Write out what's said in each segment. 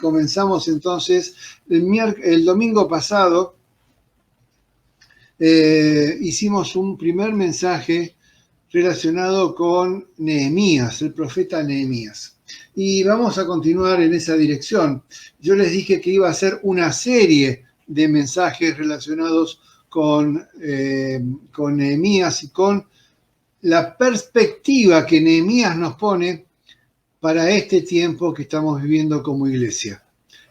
comenzamos entonces el domingo pasado. Hicimos un primer mensaje relacionado con Nehemías, el profeta Nehemías. Y vamos a continuar en esa dirección. Yo les dije que iba a hacer una serie de mensajes relacionados con Nehemías y con la perspectiva que Nehemías nos pone para este tiempo que estamos viviendo como iglesia.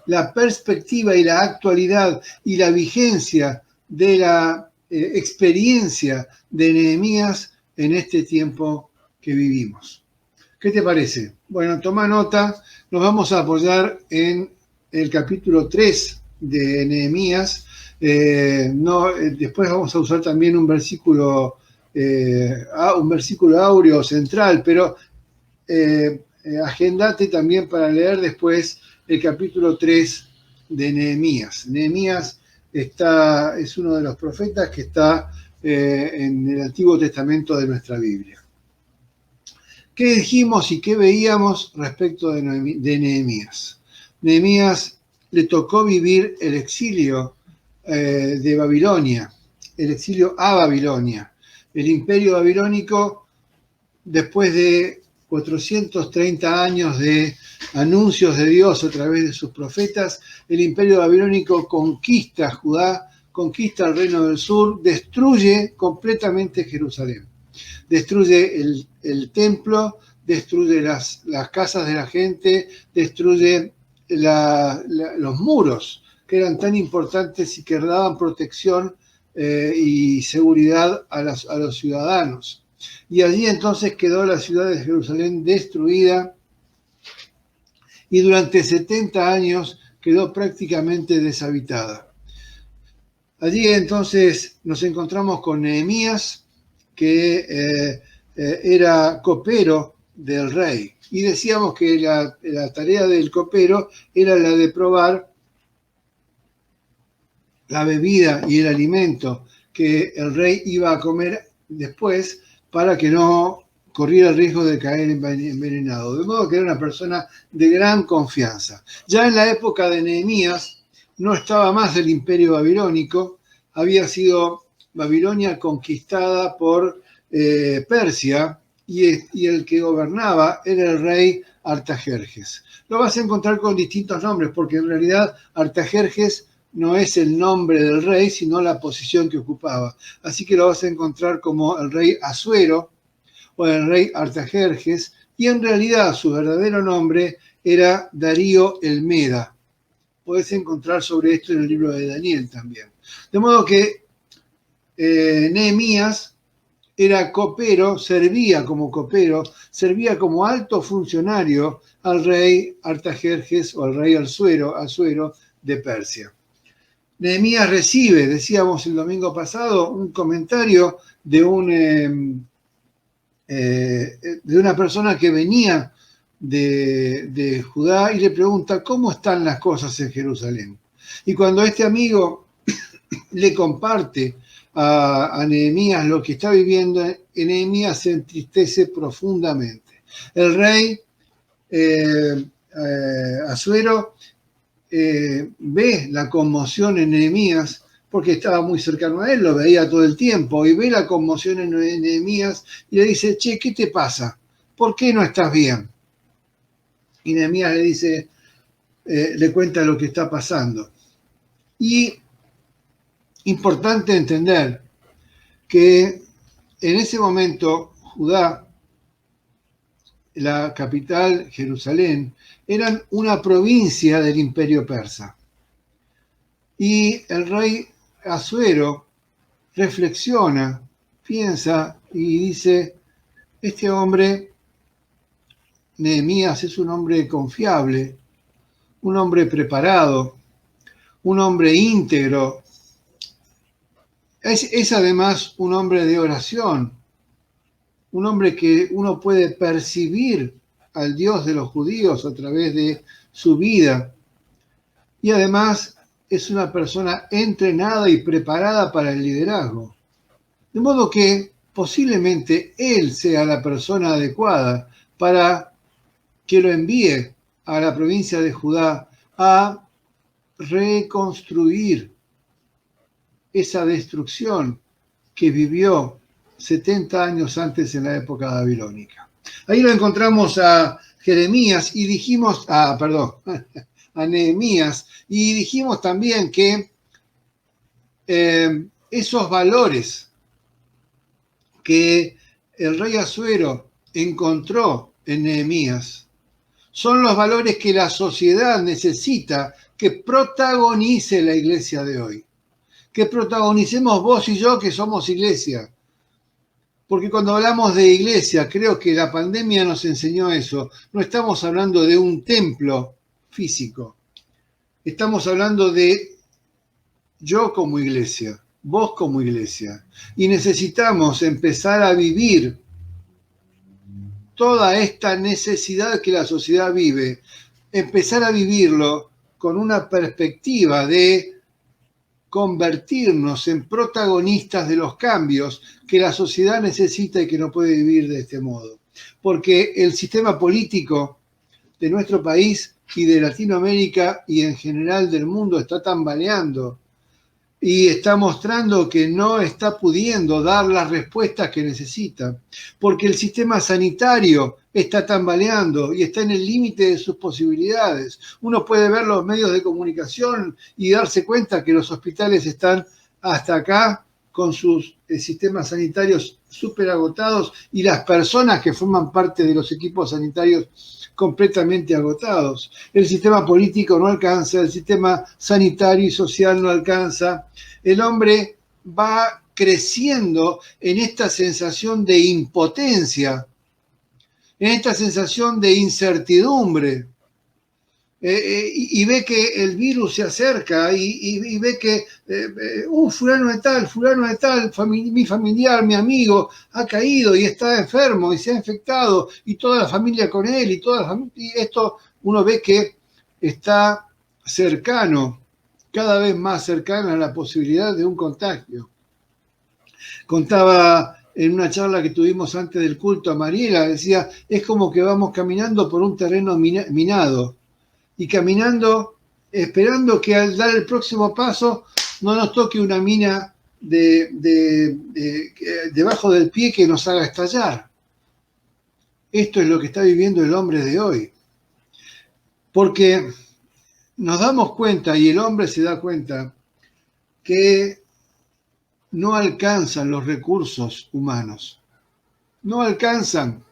La perspectiva y la actualidad y la vigencia de la experiencia de Nehemías en este tiempo que vivimos. ¿Qué te parece? Bueno, toma nota, nos vamos a apoyar en el capítulo 3 de Nehemías. Después vamos a usar también un versículo áureo central, pero agendate también para leer después el capítulo 3 de Nehemías. Nehemías es uno de los profetas que está en el Antiguo Testamento de nuestra Biblia. ¿Qué dijimos y qué veíamos respecto de Nehemías? Nehemías le tocó vivir el exilio de Babilonia, el exilio a Babilonia. El imperio babilónico, después de 430 años de anuncios de Dios a través de sus profetas, el imperio babilónico conquista Judá, conquista el reino del sur, destruye completamente Jerusalén. Destruye el templo, destruye las casas de la gente, destruye los muros que eran tan importantes y que daban protección y seguridad a los ciudadanos. Y allí entonces quedó la ciudad de Jerusalén destruida y durante 70 años quedó prácticamente deshabitada. Allí entonces nos encontramos con Nehemías, que era copero del rey. Y decíamos que la tarea del copero era la de probar la bebida y el alimento que el rey iba a comer después, para que no corriera el riesgo de caer envenenado. De modo que era una persona de gran confianza. Ya en la época de Nehemías no estaba más el imperio babilónico, había sido Babilonia conquistada por Persia y el que gobernaba era el rey Artajerjes. Lo vas a encontrar con distintos nombres, porque en realidad Artajerjes no es el nombre del rey, sino la posición que ocupaba. Así que lo vas a encontrar como el rey Asuero o el rey Artajerjes, y en realidad su verdadero nombre era Darío el Meda. Podés encontrar sobre esto en el libro de Daniel también. De modo que Nehemías era copero, servía como alto funcionario al rey Artajerjes o al rey Asuero de Persia. Nehemías recibe, decíamos el domingo pasado, un comentario de una persona que venía de Judá y le pregunta cómo están las cosas en Jerusalén. Y cuando este amigo le comparte a Nehemías lo que está viviendo, Nehemías se entristece profundamente. El rey Asuero ve la conmoción en Nehemías, porque estaba muy cercano a él, lo veía todo el tiempo, y ve la conmoción en Nehemías y le dice: che, ¿qué te pasa? ¿Por qué no estás bien? Y Nehemías le dice, le cuenta lo que está pasando. Y importante entender que en ese momento Judá, la capital, Jerusalén, eran una provincia del imperio persa. Y el rey Asuero reflexiona, piensa y dice: este hombre, Nehemías, es un hombre confiable, un hombre preparado, un hombre íntegro. Es además un hombre de oración, un hombre que uno puede percibir al Dios de los judíos a través de su vida. Y además es una persona entrenada y preparada para el liderazgo. De modo que posiblemente él sea la persona adecuada para que lo envíe a la provincia de Judá a reconstruir esa destrucción que vivió 70 años antes en la época babilónica. Ahí lo encontramos a Jeremías y dijimos, a Nehemías, y dijimos también que esos valores que el rey Asuero encontró en Nehemías son los valores que la sociedad necesita que protagonice la iglesia de hoy. Que protagonicemos vos y yo que somos iglesia. Porque cuando hablamos de iglesia, creo que la pandemia nos enseñó eso. No estamos hablando de un templo físico. Estamos hablando de yo como iglesia, vos como iglesia. Y necesitamos empezar a vivir toda esta necesidad que la sociedad vive, empezar a vivirlo con una perspectiva de convertirnos en protagonistas de los cambios que la sociedad necesita y que no puede vivir de este modo. Porque el sistema político de nuestro país y de Latinoamérica y en general del mundo está tambaleando y está mostrando que no está pudiendo dar las respuestas que necesita, porque el sistema sanitario está tambaleando y está en el límite de sus posibilidades. Uno puede ver los medios de comunicación y darse cuenta que los hospitales están hasta acá con sus sistemas sanitarios súper agotados y las personas que forman parte de los equipos sanitarios completamente agotados. El sistema político no alcanza, el sistema sanitario y social no alcanza. El hombre va creciendo en esta sensación de impotencia, en esta sensación de incertidumbre, y ve que el virus se acerca y ve que fulano de tal, mi familiar, mi amigo ha caído y está enfermo y se ha infectado y toda la familia con él y esto uno ve que está cercano, cada vez más cercano a la posibilidad de un contagio. Contaba en una charla que tuvimos antes del culto a Mariela, decía, es como que vamos caminando por un terreno minado y caminando, esperando que al dar el próximo paso no nos toque una mina debajo del pie que nos haga estallar. Esto es lo que está viviendo el hombre de hoy. Porque nos damos cuenta, y el hombre se da cuenta, que no alcanzan los recursos humanos. No alcanzan.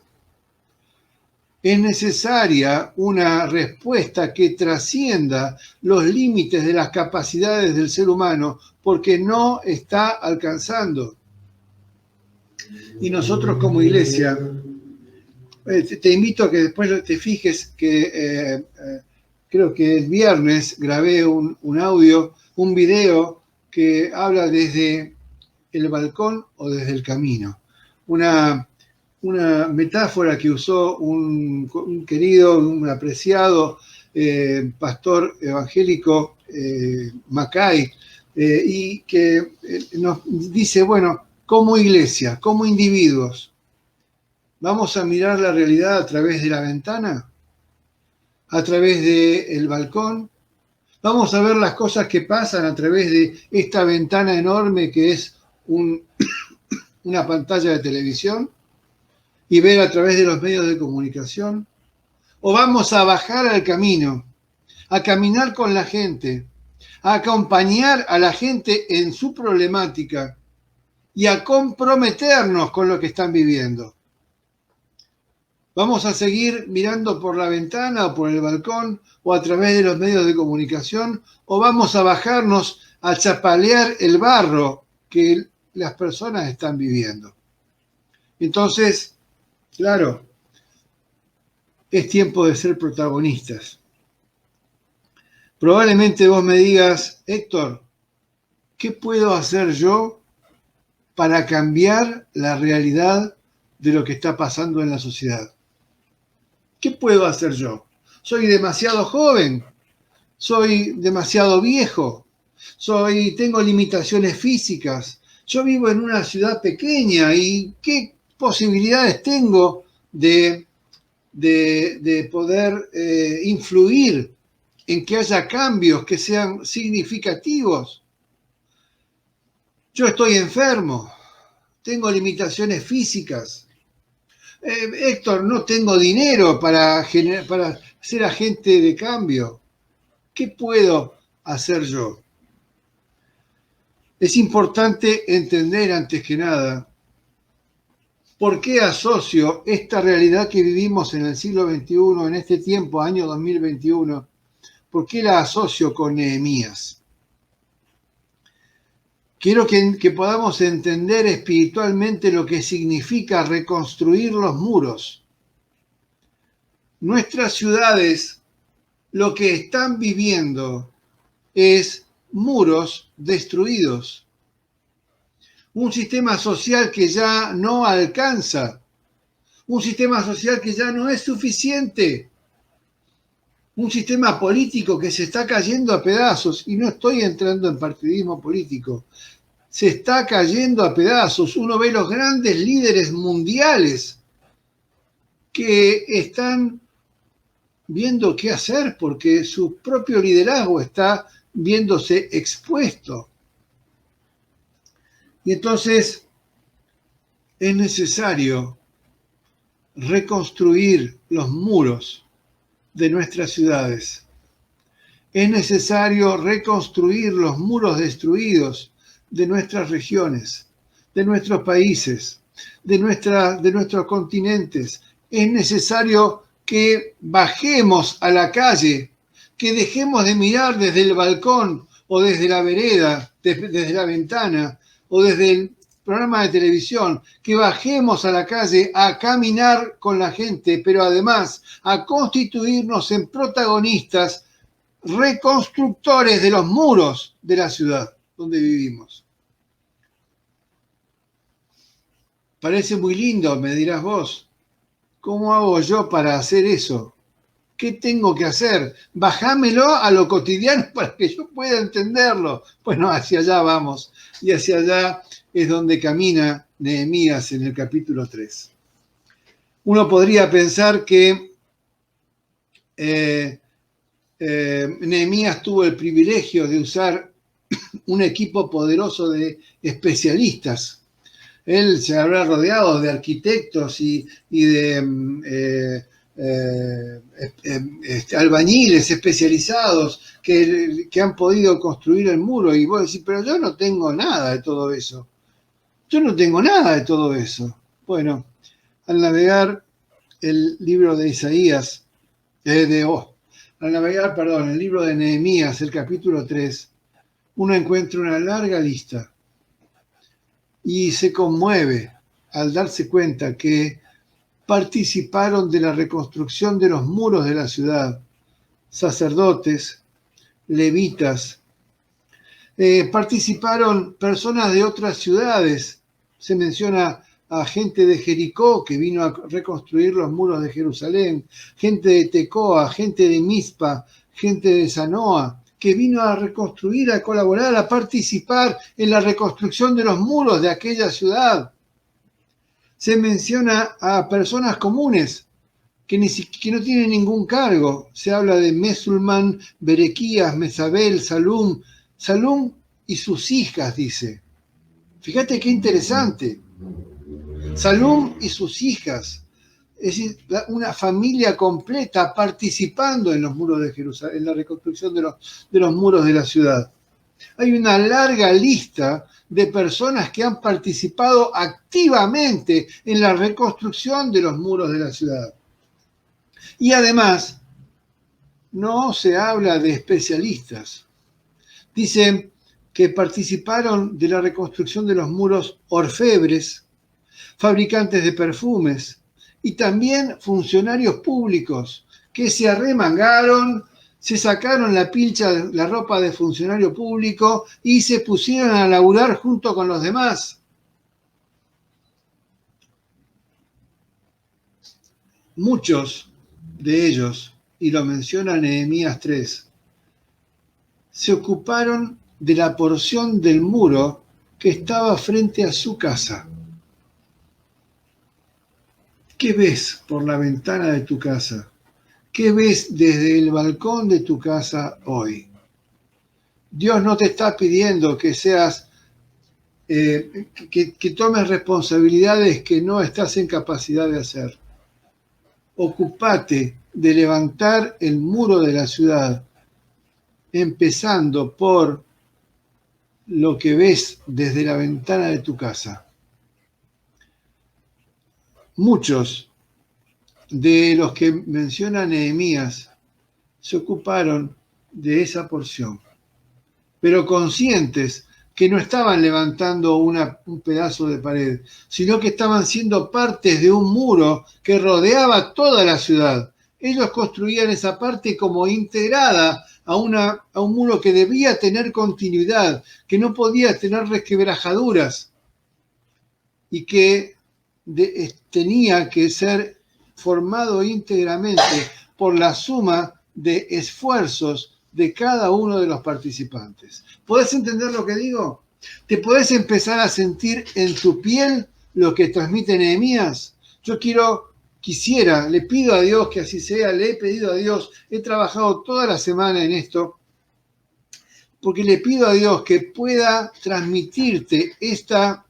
Es necesaria una respuesta que trascienda los límites de las capacidades del ser humano porque no está alcanzando. Y nosotros como iglesia, te invito a que después te fijes que creo que el viernes grabé un audio, un video que habla desde el balcón o desde el camino. Una metáfora que usó un querido, un apreciado pastor evangélico, Mackay, y que nos dice, bueno, como iglesia, como individuos, ¿vamos a mirar la realidad a través de la ventana? ¿A través del balcón? ¿Vamos a ver las cosas que pasan a través de esta ventana enorme que es una pantalla de televisión? Y ver a través de los medios de comunicación? ¿O vamos a bajar al camino, a caminar con la gente, a acompañar a la gente en su problemática y a comprometernos con lo que están viviendo? ¿Vamos a seguir mirando por la ventana o por el balcón o a través de los medios de comunicación? ¿O vamos a bajarnos a chapalear el barro que las personas están viviendo? Entonces, claro, es tiempo de ser protagonistas. Probablemente vos me digas, Héctor, ¿qué puedo hacer yo para cambiar la realidad de lo que está pasando en la sociedad? ¿Qué puedo hacer yo? ¿Soy demasiado joven? ¿Soy demasiado viejo? ¿Tengo limitaciones físicas? Yo vivo en una ciudad pequeña y ¿qué posibilidades tengo de poder influir en que haya cambios que sean significativos. Yo estoy enfermo, tengo limitaciones físicas. Héctor, no tengo dinero para ser agente de cambio. ¿Qué puedo hacer yo? Es importante entender antes que nada por qué asocio esta realidad que vivimos en el siglo XXI, en este tiempo, año 2021, por qué la asocio con Nehemías. Quiero que podamos entender espiritualmente lo que significa reconstruir los muros. Nuestras ciudades lo que están viviendo es muros destruidos. Un sistema social que ya no alcanza. Un sistema social que ya no es suficiente. Un sistema político que se está cayendo a pedazos. Y no estoy entrando en partidismo político. Se está cayendo a pedazos. Uno ve los grandes líderes mundiales que están viendo qué hacer porque su propio liderazgo está viéndose expuesto. Y entonces es necesario reconstruir los muros de nuestras ciudades. Es necesario reconstruir los muros destruidos de nuestras regiones, de nuestros países, de nuestros continentes. Es necesario que bajemos a la calle, que dejemos de mirar desde el balcón o desde la vereda, desde la ventana o desde el programa de televisión, que bajemos a la calle a caminar con la gente, pero además a constituirnos en protagonistas, reconstructores de los muros de la ciudad donde vivimos. Parece muy lindo, me dirás vos. ¿Cómo hago yo para hacer eso? ¿Qué tengo que hacer? Bajámelo a lo cotidiano para que yo pueda entenderlo. Bueno, hacia allá vamos. Y hacia allá es donde camina Nehemías en el capítulo 3. Uno podría pensar que Nehemías tuvo el privilegio de usar un equipo poderoso de especialistas. Él se habrá rodeado de arquitectos y de albañiles especializados que han podido construir el muro. Y vos decís, pero yo no tengo nada de todo eso. Yo no tengo nada de todo eso. Bueno, al navegar el libro de Isaías, el libro de Nehemías, el capítulo 3, uno encuentra una larga lista y se conmueve al darse cuenta que participaron de la reconstrucción de los muros de la ciudad sacerdotes, levitas, participaron personas de otras ciudades. Se menciona a gente de Jericó que vino a reconstruir los muros de Jerusalén, gente de Tecoa, gente de Mizpa, gente de Zanoa, que vino a reconstruir, a colaborar, a participar en la reconstrucción de los muros de aquella ciudad. Se menciona a personas comunes que no tienen ningún cargo. Se habla de Mesulman, Berequías, Mesabel, Salum y sus hijas, dice. Fíjate qué interesante. Salum y sus hijas. Es decir, una familia completa participando en los muros de Jerusalén, en la reconstrucción de los muros de la ciudad. Hay una larga lista de personas que han participado activamente en la reconstrucción de los muros de la ciudad. Y además, no se habla de especialistas. Dicen que participaron de la reconstrucción de los muros orfebres, fabricantes de perfumes y también funcionarios públicos que se arremangaron, se sacaron la ropa de funcionario público y se pusieron a laburar junto con los demás. Muchos de ellos, y lo menciona Nehemías 3, se ocuparon de la porción del muro que estaba frente a su casa. ¿Qué ves por la ventana de tu casa? ¿Qué ves desde el balcón de tu casa hoy? Dios no te está pidiendo que seas, que tomes responsabilidades que no estás en capacidad de hacer. Ocupate de levantar el muro de la ciudad, empezando por lo que ves desde la ventana de tu casa. Muchos de los que menciona Nehemías se ocuparon de esa porción, pero conscientes que no estaban levantando un pedazo de pared, sino que estaban siendo partes de un muro que rodeaba toda la ciudad. Ellos construían esa parte como integrada a un muro que debía tener continuidad, que no podía tener resquebrajaduras y que tenía que ser formado íntegramente por la suma de esfuerzos de cada uno de los participantes. ¿Podés entender lo que digo? ¿Te podés empezar a sentir en tu piel lo que transmite Nehemías? Yo quisiera, le pido a Dios que así sea, le he pedido a Dios, he trabajado toda la semana en esto, porque le pido a Dios que pueda transmitirte esta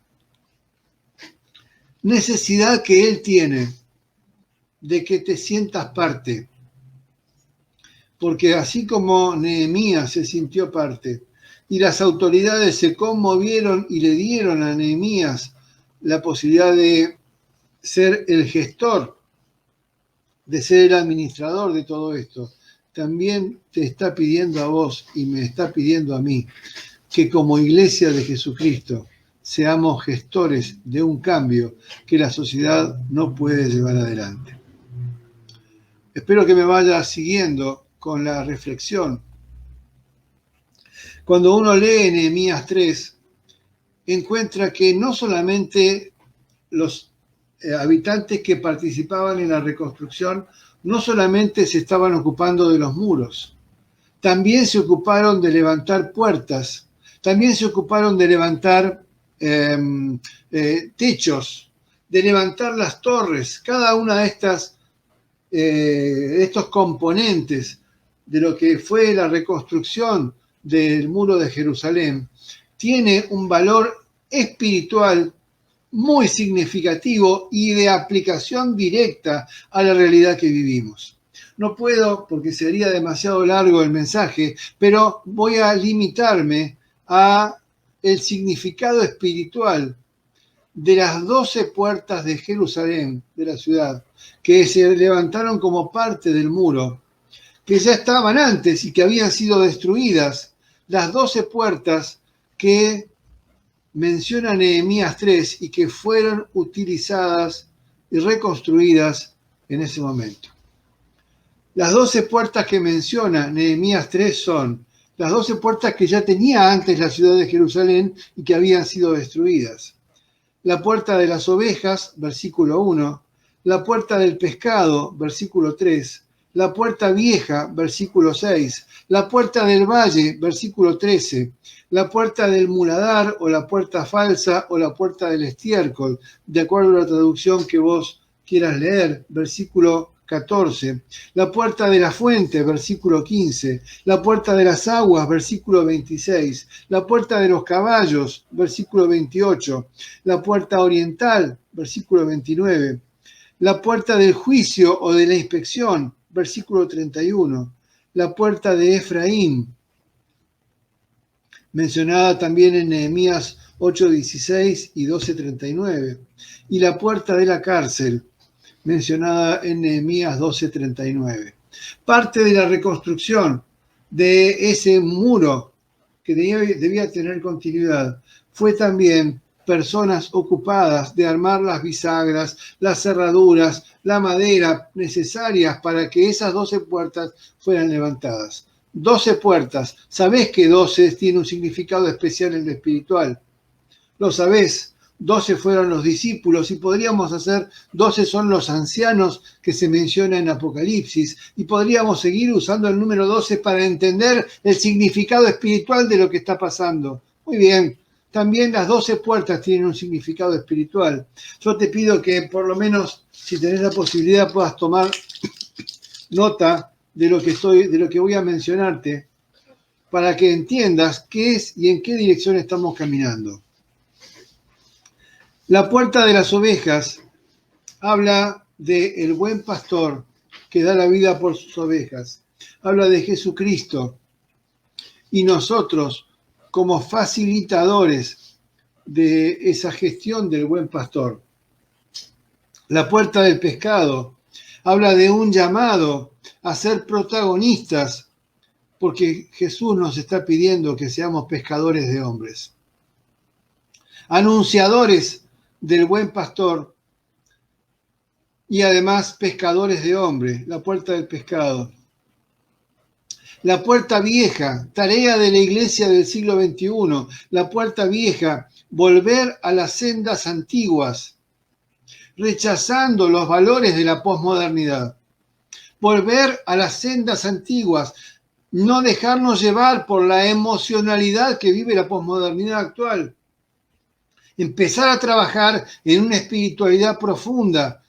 necesidad que Él tiene de que te sientas parte. Porque así como Nehemías se sintió parte y las autoridades se conmovieron y le dieron a Nehemías la posibilidad de ser el gestor, de ser el administrador de todo esto, también te está pidiendo a vos y me está pidiendo a mí que como iglesia de Jesucristo seamos gestores de un cambio que la sociedad no puede llevar adelante. Espero que me vaya siguiendo con la reflexión. Cuando uno lee Nehemías 3, encuentra que no solamente los habitantes que participaban en la reconstrucción no solamente se estaban ocupando de los muros, también se ocuparon de levantar puertas, también se ocuparon de levantar techos, de levantar las torres. Cada una de estos componentes de lo que fue la reconstrucción del muro de Jerusalén tiene un valor espiritual muy significativo y de aplicación directa a la realidad que vivimos. No puedo, porque sería demasiado largo el mensaje, pero voy a limitarme a el significado espiritual de las 12 puertas de Jerusalén, de la ciudad, que se levantaron como parte del muro, que ya estaban antes y que habían sido destruidas, las 12 puertas que menciona Nehemías 3 y que fueron utilizadas y reconstruidas en ese momento. Las 12 puertas que menciona Nehemías 3 son las 12 puertas que ya tenía antes la ciudad de Jerusalén y que habían sido destruidas. La puerta de las ovejas, versículo 1, la puerta del pescado, versículo 3, la puerta vieja, versículo 6, la puerta del valle, versículo 13, la puerta del muladar o la puerta falsa o la puerta del estiércol, de acuerdo a la traducción que vos quieras leer, versículo 14, la puerta de la fuente, versículo 15, la puerta de las aguas, versículo 26, la puerta de los caballos, versículo 28, la puerta oriental, versículo 29, la puerta del juicio o de la inspección, versículo 31, la puerta de Efraín, mencionada también en Nehemías 8:16 y 12:39, y la puerta de la cárcel, mencionada en Nehemías 12:39. Parte de la reconstrucción de ese muro que debía tener continuidad fue también personas ocupadas de armar las bisagras, las cerraduras, la madera necesarias para que esas 12 puertas fueran levantadas. 12 puertas. ¿Sabés que 12 tiene un significado especial en lo espiritual? Lo sabés. 12 fueron los discípulos y podríamos hacer 12 son los ancianos que se menciona en Apocalipsis y podríamos seguir usando el número 12 para entender el significado espiritual de lo que está pasando. Muy bien, también las 12 puertas tienen un significado espiritual. Yo te pido que por lo menos, si tenés la posibilidad, puedas tomar nota de lo que voy a mencionarte, para que entiendas qué es y en qué dirección estamos caminando. La puerta de las ovejas habla del buen pastor que da la vida por sus ovejas. Habla de Jesucristo y nosotros como facilitadores de esa gestión del buen pastor. La puerta del pescado habla de un llamado a ser protagonistas, porque Jesús nos está pidiendo que seamos pescadores de hombres. Anunciadores del buen pastor y además pescadores de hombres, la puerta del pescado. La puerta vieja, tarea de la iglesia del siglo XXI, la puerta vieja, volver a las sendas antiguas, rechazando los valores de la posmodernidad. Volver a las sendas antiguas, no dejarnos llevar por la emocionalidad que vive la posmodernidad actual. Empezar a trabajar en una espiritualidad profunda,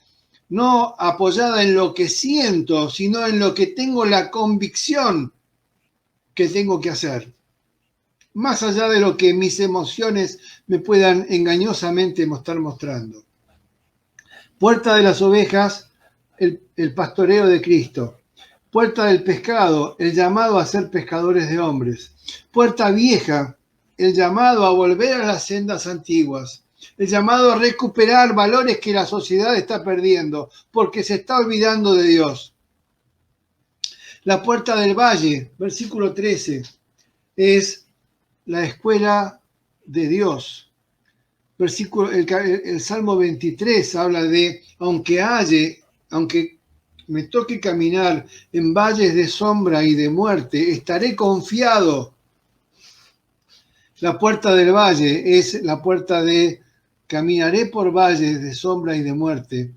no apoyada en lo que siento, sino en lo que tengo la convicción que tengo que hacer. Más allá de lo que mis emociones me puedan engañosamente estar mostrando. Puerta de las ovejas, el pastoreo de Cristo. Puerta del pescado, el llamado a ser pescadores de hombres. Puerta vieja, el llamado a volver a las sendas antiguas. El llamado a recuperar valores que la sociedad está perdiendo porque se está olvidando de Dios. La puerta del valle, versículo 13, es la escuela de Dios. El Salmo 23 habla de, aunque me toque caminar en valles de sombra y de muerte, estaré confiado. La puerta del valle es la puerta de caminaré por valles de sombra y de muerte,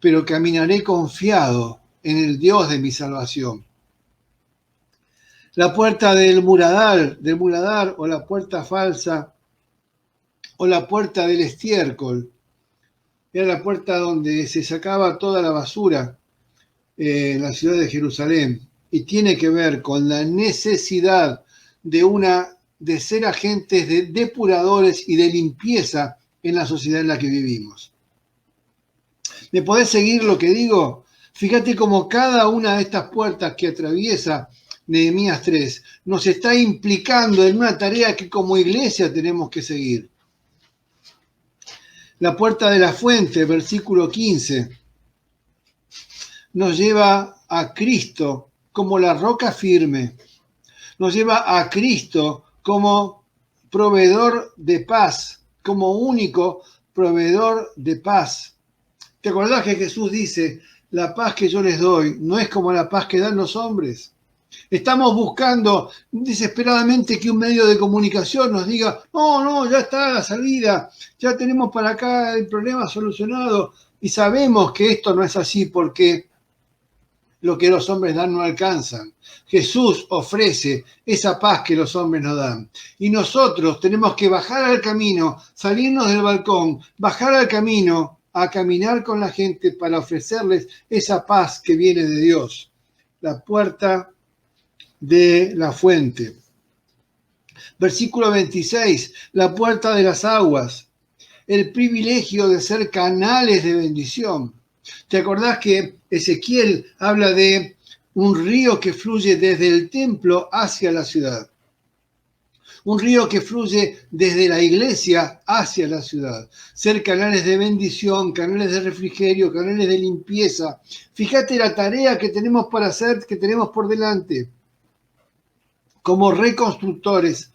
pero caminaré confiado en el Dios de mi salvación. La puerta del muladar o la puerta falsa o la puerta del estiércol. Era la puerta donde se sacaba toda la basura en la ciudad de Jerusalén y tiene que ver con la necesidad de ser agentes de depuradores y de limpieza en la sociedad en la que vivimos. ¿Me podés seguir lo que digo? Fíjate cómo cada una de estas puertas que atraviesa Nehemías 3 nos está implicando en una tarea que como iglesia tenemos que seguir. La puerta de la fuente, versículo 15, nos lleva a Cristo como la roca firme. Nos lleva a Cristo como proveedor de paz, como único proveedor de paz. ¿Te acordás que Jesús dice, la paz que yo les doy no es como la paz que dan los hombres? Estamos buscando desesperadamente que un medio de comunicación nos diga, no, ya está la salida, ya tenemos para acá el problema solucionado. Y sabemos que esto no es así porque lo que los hombres dan no alcanzan. Jesús ofrece esa paz que los hombres no dan. Y nosotros tenemos que bajar al camino, salirnos del balcón, bajar al camino, a caminar con la gente para ofrecerles esa paz que viene de Dios. La puerta de la fuente. Versículo 26, la puerta de las aguas, el privilegio de ser canales de bendición. ¿Te acordás que Ezequiel habla de un río que fluye desde el templo hacia la ciudad? Un río que fluye desde la iglesia hacia la ciudad. Ser canales de bendición, canales de refrigerio, canales de limpieza. Fíjate la tarea que tenemos para hacer, que tenemos por delante. Como reconstructores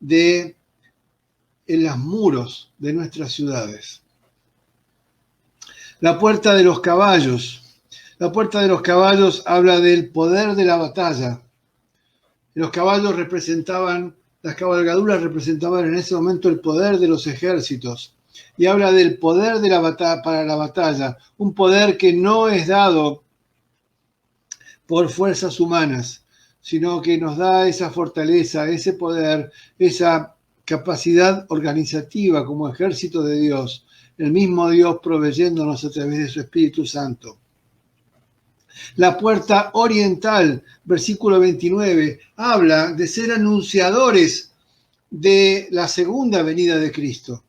en los muros de nuestras ciudades. La puerta de los caballos. La puerta de los caballos habla del poder de la batalla. Los caballos las cabalgaduras representaban en ese momento el poder de los ejércitos. Y habla del poder de la batalla para la batalla. Un poder que no es dado por fuerzas humanas, sino que nos da esa fortaleza, ese poder, esa capacidad organizativa como ejército de Dios, el mismo Dios proveyéndonos a través de su Espíritu Santo. La puerta oriental, versículo 29, habla de ser anunciadores de la segunda venida de Cristo.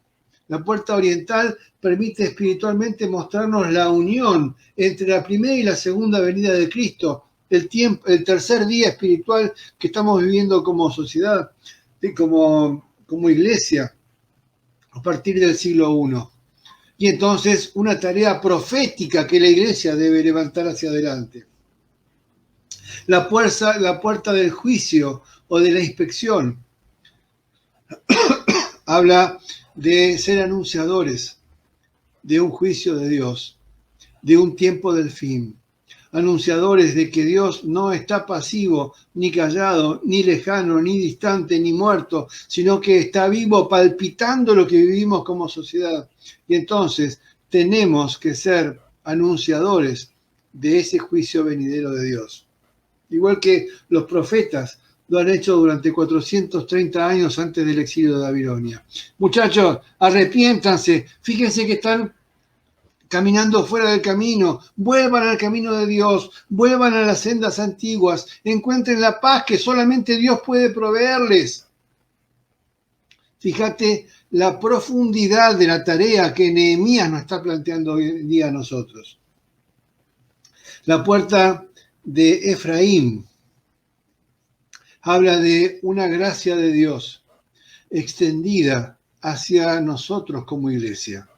La puerta oriental permite espiritualmente mostrarnos la unión entre la primera y la segunda venida de Cristo, el tercer día espiritual que estamos viviendo como sociedad, como iglesia, a partir del siglo I. Y entonces una tarea profética que la iglesia debe levantar hacia adelante. La puerta del juicio o de la inspección habla de ser anunciadores de un juicio de Dios, de un tiempo del fin. Anunciadores de que Dios no está pasivo, ni callado, ni lejano, ni distante, ni muerto, sino que está vivo, palpitando lo que vivimos como sociedad. Y entonces tenemos que ser anunciadores de ese juicio venidero de Dios. Igual que los profetas lo han hecho durante 430 años antes del exilio de Babilonia. Muchachos, arrepiéntanse, fíjense que están caminando fuera del camino, vuelvan al camino de Dios, vuelvan a las sendas antiguas, encuentren la paz que solamente Dios puede proveerles. Fíjate la profundidad de la tarea que Nehemías nos está planteando hoy en día a nosotros. La puerta de Efraín habla de una gracia de Dios extendida hacia nosotros como iglesia.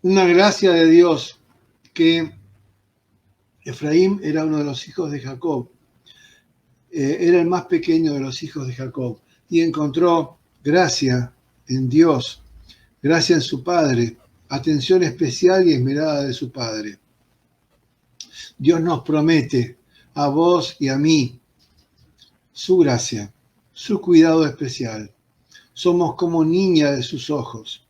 Una gracia de Dios que Efraín era uno de los hijos de Jacob, era el más pequeño de los hijos de Jacob y encontró gracia en Dios, gracia en su padre, atención especial y esmerada de su padre. Dios nos promete a vos y a mí su gracia, su cuidado especial. Somos como niña de sus ojos.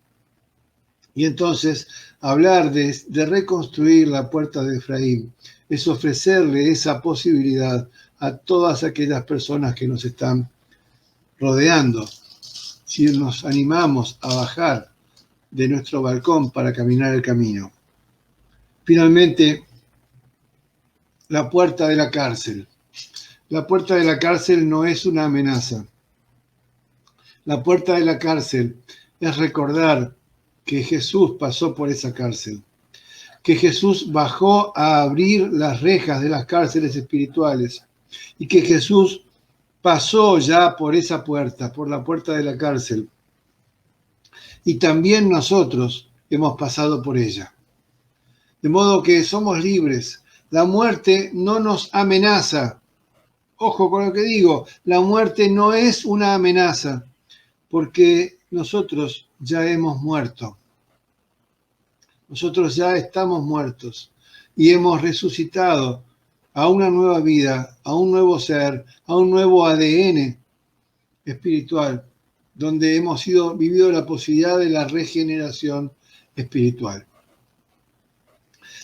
Y entonces hablar de reconstruir la puerta de Efraín es ofrecerle esa posibilidad a todas aquellas personas que nos están rodeando. Si nos animamos a bajar de nuestro balcón para caminar el camino. Finalmente, la puerta de la cárcel. La puerta de la cárcel no es una amenaza. La puerta de la cárcel es recordar que Jesús pasó por esa cárcel, que Jesús bajó a abrir las rejas de las cárceles espirituales y que Jesús pasó ya por esa puerta, por la puerta de la cárcel. Y también nosotros hemos pasado por ella. De modo que somos libres. La muerte no nos amenaza. Ojo con lo que digo, la muerte no es una amenaza, porque nosotros ya hemos muerto. Nosotros ya estamos muertos y hemos resucitado a una nueva vida, a un nuevo ser, a un nuevo ADN espiritual, donde hemos vivido la posibilidad de la regeneración espiritual.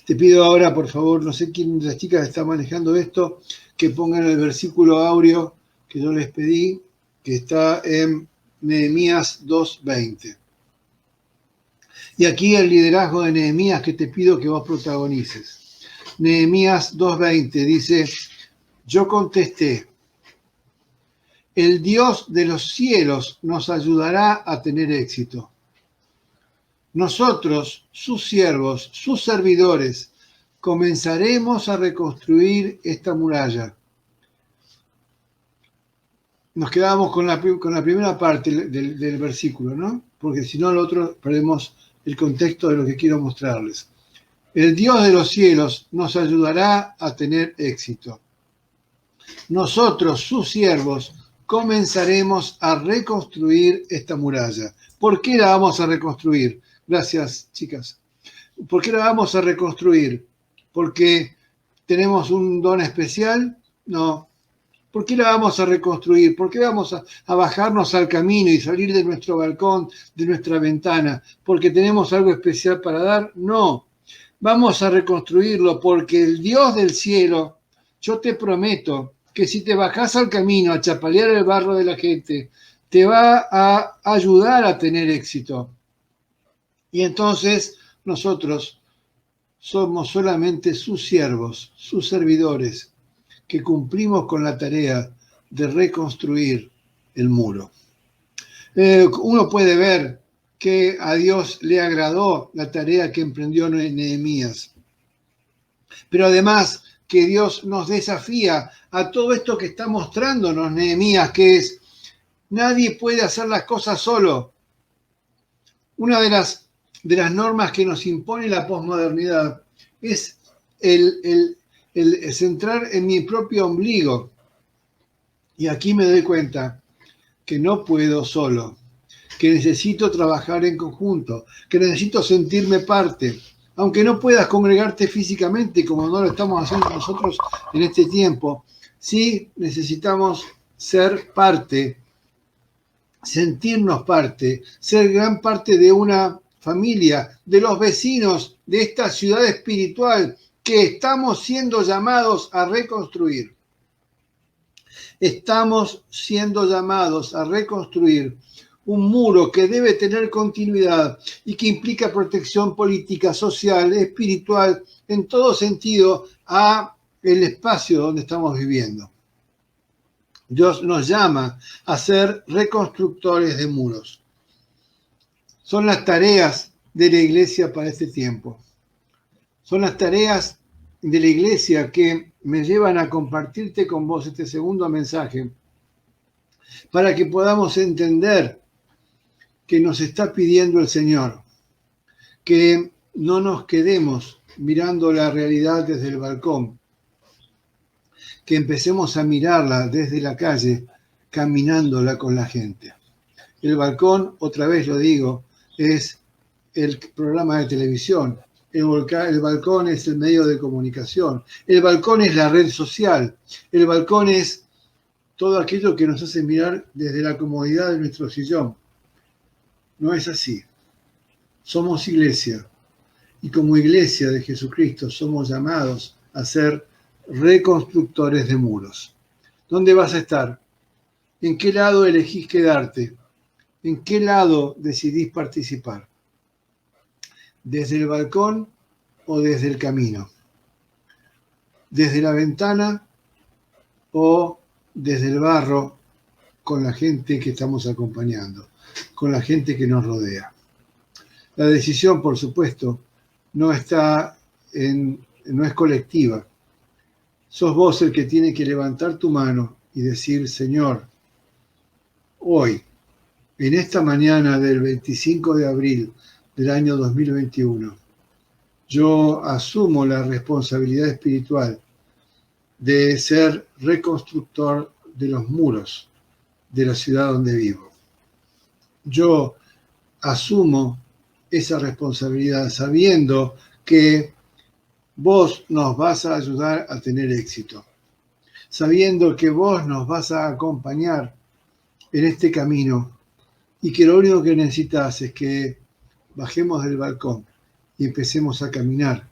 Te pido ahora, por favor, no sé quién de las chicas está manejando esto, que pongan el versículo áureo que yo les pedí, que está en Nehemías 2:20. Y aquí el liderazgo de Nehemías que te pido que vos protagonices. Nehemías 2:20 dice, yo contesté, el Dios de los cielos nos ayudará a tener éxito. Nosotros, sus siervos, sus servidores, comenzaremos a reconstruir esta muralla. Nos quedamos con la primera parte del versículo, ¿no? Porque si no, lo otro perdemos el contexto de lo que quiero mostrarles. El Dios de los cielos nos ayudará a tener éxito. Nosotros, sus siervos, comenzaremos a reconstruir esta muralla. ¿Por qué la vamos a reconstruir? Gracias, chicas. ¿Por qué la vamos a reconstruir? ¿Porque tenemos un don especial? No. ¿Por qué la vamos a reconstruir? ¿Por qué vamos a bajarnos al camino y salir de nuestro balcón, de nuestra ventana? ¿Porque tenemos algo especial para dar? No. Vamos a reconstruirlo porque el Dios del cielo, yo te prometo que si te bajás al camino a chapalear el barro de la gente, te va a ayudar a tener éxito. Y entonces nosotros, somos solamente sus siervos, sus servidores, que cumplimos con la tarea de reconstruir el muro. Uno puede ver que a Dios le agradó la tarea que emprendió Nehemías, pero además que Dios nos desafía a todo esto que está mostrándonos Nehemías, que es: nadie puede hacer las cosas solo. Una de las normas que nos impone la posmodernidad es el centrar en mi propio ombligo. Y aquí me doy cuenta que no puedo solo, que necesito trabajar en conjunto, que necesito sentirme parte. Aunque no puedas congregarte físicamente, como no lo estamos haciendo nosotros en este tiempo, sí necesitamos ser parte, sentirnos parte, ser gran parte de una familia, de los vecinos de esta ciudad espiritual que estamos siendo llamados a reconstruir. Estamos siendo llamados a reconstruir un muro que debe tener continuidad y que implica protección política, social, espiritual, en todo sentido, a el espacio donde estamos viviendo. Dios nos llama a ser reconstructores de muros. Son las tareas de la iglesia para este tiempo. Son las tareas de la iglesia que me llevan a compartirte con vos este segundo mensaje, para que podamos entender que nos está pidiendo el Señor, que no nos quedemos mirando la realidad desde el balcón, que empecemos a mirarla desde la calle, caminándola con la gente. El balcón, otra vez lo digo, es el programa de televisión, el balcón es el medio de comunicación, el balcón es la red social, el balcón es todo aquello que nos hace mirar desde la comodidad de nuestro sillón. No es así. Somos iglesia, y como iglesia de Jesucristo somos llamados a ser reconstructores de muros. ¿Dónde vas a estar? ¿En qué lado elegís quedarte? ¿En qué lado decidís participar? ¿Desde el balcón o desde el camino? ¿Desde la ventana o desde el barro con la gente que estamos acompañando, con la gente que nos rodea? La decisión, por supuesto, no es colectiva. Sos vos el que tiene que levantar tu mano y decir: Señor, hoy, en esta mañana del 25 de abril del año 2021, yo asumo la responsabilidad espiritual de ser reconstructor de los muros de la ciudad donde vivo. Yo asumo esa responsabilidad sabiendo que vos nos vas a ayudar a tener éxito, sabiendo que vos nos vas a acompañar en este camino y que lo único que necesitas es que bajemos del balcón y empecemos a caminar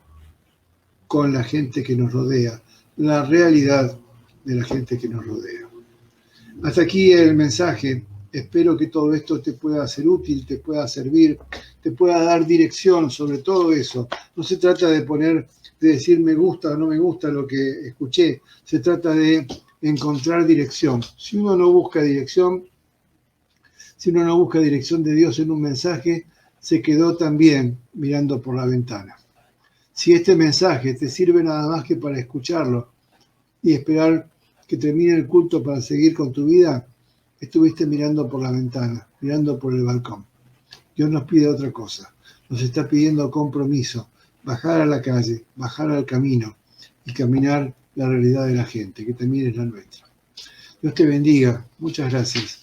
con la gente que nos rodea, la realidad de la gente que nos rodea. Hasta aquí el mensaje. Espero que todo esto te pueda ser útil, te pueda servir, te pueda dar dirección sobre todo eso. No se trata de decir me gusta o no me gusta lo que escuché. Se trata de encontrar dirección. Si uno no busca dirección de Dios en un mensaje, se quedó también mirando por la ventana. Si este mensaje te sirve nada más que para escucharlo y esperar que termine el culto para seguir con tu vida, estuviste mirando por la ventana, mirando por el balcón. Dios nos pide otra cosa. Nos está pidiendo compromiso, bajar a la calle, bajar al camino y caminar la realidad de la gente, que también es la nuestra. Dios te bendiga. Muchas gracias.